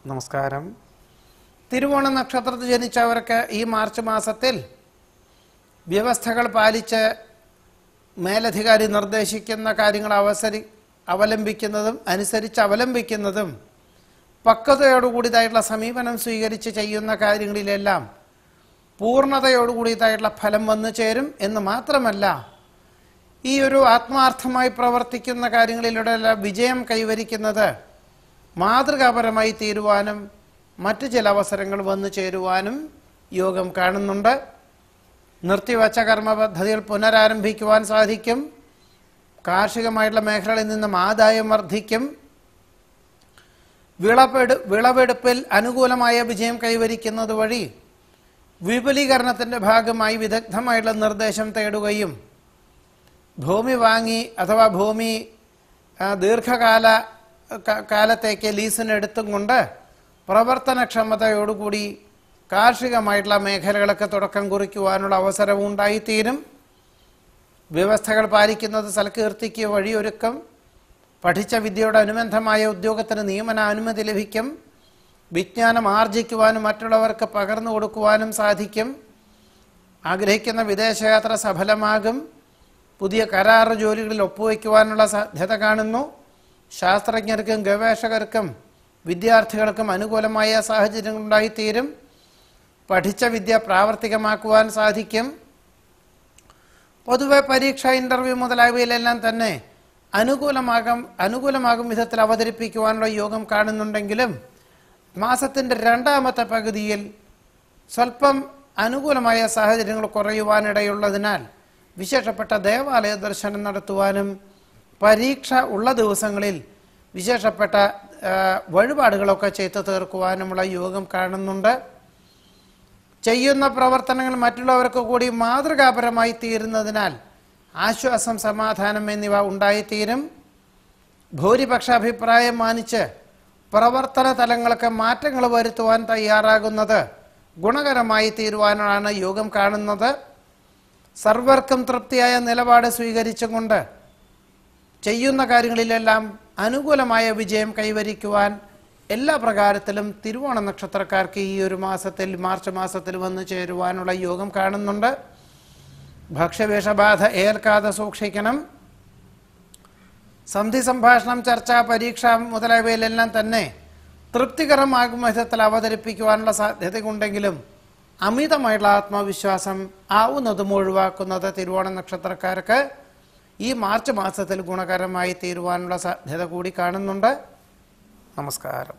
നമസ്കാരം. തിരുവോണ നക്ഷത്രത്തിൽ ജനിച്ചവർക്ക് ഈ മാർച്ച് മാസത്തിൽ വ്യവസ്ഥകൾ പാലിച്ച് മേലധികാരി നിർദ്ദേശിക്കുന്ന കാര്യങ്ങൾ അനുസരിച്ച് അവലംബിക്കുന്നതും പക്വതയോടുകൂടിയതായിട്ടുള്ള സമീപനം സ്വീകരിച്ച് ചെയ്യുന്ന കാര്യങ്ങളിലെല്ലാം പൂർണ്ണതയോടുകൂടിയതായിട്ടുള്ള ഫലം വന്നു ചേരും എന്ന് മാത്രമല്ല, ഈ ഒരു ആത്മാർത്ഥമായി പ്രവർത്തിക്കുന്ന കാര്യങ്ങളിലൂടെ വിജയം കൈവരിക്കുന്നത് മാതൃകാപരമായി തീരുവാനും മറ്റു ചില അവസരങ്ങൾ വന്നു ചേരുവാനും യോഗം കാണുന്നുണ്ട്. നിർത്തിവച്ച കർമ്മ പദ്ധതികൾ പുനരാരംഭിക്കുവാൻ സാധിക്കും. കാർഷികമായിട്ടുള്ള മേഖലകളിൽ നിന്നും ആദായം വർദ്ധിക്കും. വിളവെടുപ്പിൽ അനുകൂലമായ വിജയം കൈവരിക്കുന്നത് വഴി വിപുലീകരണത്തിൻ്റെ ഭാഗമായി വിദഗ്ധമായിട്ടുള്ള നിർദ്ദേശം തേടുകയും ഭൂമി വാങ്ങി അഥവാ ഭൂമി കാലത്തേക്ക് ലീസിനെടുത്തും കൊണ്ട് പ്രവർത്തനക്ഷമതയോടുകൂടി കാർഷികമായിട്ടുള്ള മേഖലകളൊക്കെ തുടക്കം കുറിക്കുവാനുള്ള അവസരവും ഉണ്ടായിത്തീരും. വ്യവസ്ഥകൾ പാലിക്കുന്നത് സൽകീർത്തിക്ക് വഴിയൊരുക്കും. പഠിച്ച വിദ്യയുടെ അനുബന്ധമായ ഉദ്യോഗത്തിന് നിയമനാനുമതി ലഭിക്കും. വിജ്ഞാനം ആർജിക്കുവാനും മറ്റുള്ളവർക്ക് പകർന്നു കൊടുക്കുവാനും സാധിക്കും. ആഗ്രഹിക്കുന്ന വിദേശയാത്ര സഫലമാകും. പുതിയ കരാർ ജോലികളിൽ ഒപ്പുവയ്ക്കുവാനുള്ള സാധ്യത കാണുന്നു. ശാസ്ത്രജ്ഞർക്കും ഗവേഷകർക്കും വിദ്യാർത്ഥികൾക്കും അനുകൂലമായ സാഹചര്യങ്ങളുണ്ടായിത്തീരും. പഠിച്ച വിദ്യ പ്രാവർത്തികമാക്കുവാൻ സാധിക്കും. പൊതുവെ പരീക്ഷ, ഇൻ്റർവ്യൂ മുതലായവയിലെല്ലാം തന്നെ അനുകൂലമാകും വിധത്തിൽ അവതരിപ്പിക്കുവാനുള്ള യോഗം കാണുന്നുണ്ടെങ്കിലും മാസത്തിൻ്റെ രണ്ടാമത്തെ പകുതിയിൽ സ്വല്പം അനുകൂലമായ സാഹചര്യങ്ങൾ കുറയുവാനിടയുള്ളതിനാൽ വിശേഷപ്പെട്ട ദേവാലയ ദർശനം നടത്തുവാനും പരീക്ഷ ഉള്ള ദിവസങ്ങളിൽ വിശേഷപ്പെട്ട വഴിപാടുകളൊക്കെ ചെയ്തു തീർക്കുവാനുമുള്ള യോഗം കാണുന്നുണ്ട്. ചെയ്യുന്ന പ്രവർത്തനങ്ങൾ മറ്റുള്ളവർക്ക് കൂടി മാതൃകാപരമായി തീരുന്നതിനാൽ ആശ്വാസം, സമാധാനം എന്നിവ ഉണ്ടായിത്തീരും. ഭൂരിപക്ഷ അഭിപ്രായം മാനിച്ച് പ്രവർത്തന തലങ്ങൾക്ക് മാറ്റങ്ങൾ വരുത്തുവാൻ തയ്യാറാകുന്നത് ഗുണകരമായി തീരുവാനാണ് യോഗം കാണുന്നത്. സർവർക്കും തൃപ്തിയായ നിലപാട് സ്വീകരിച്ചുകൊണ്ട് ചെയ്യുന്ന കാര്യങ്ങളിലെല്ലാം അനുകൂലമായ വിജയം കൈവരിക്കുവാൻ എല്ലാ പ്രകാരത്തിലും തിരുവോണ നക്ഷത്രക്കാർക്ക് ഈ ഒരു മാസത്തിൽ, മാർച്ച് മാസത്തിൽ വന്നു ചേരുവാനുള്ള യോഗം കാണുന്നുണ്ട്. ഭക്ഷ്യവിഷബാധ ഏൽക്കാതെ സൂക്ഷിക്കണം. സന്ധി സംഭാഷണം, ചർച്ച, പരീക്ഷ മുതലായവയിലെല്ലാം തന്നെ തൃപ്തികരമാകും വിധത്തിൽ അവതരിപ്പിക്കുവാനുള്ള സാധ്യതയുണ്ടെങ്കിലും അമിതമായിട്ടുള്ള ആത്മവിശ്വാസം ആവുന്നതും ഒഴിവാക്കുന്നത് തിരുവോണ നക്ഷത്രക്കാർക്ക് ഈ മാർച്ച് മാസത്തിൽ ഗുണകരമായി തീരുവാനുള്ള സാധ്യത കൂടി കാണുന്നുണ്ട്. നമസ്കാരം.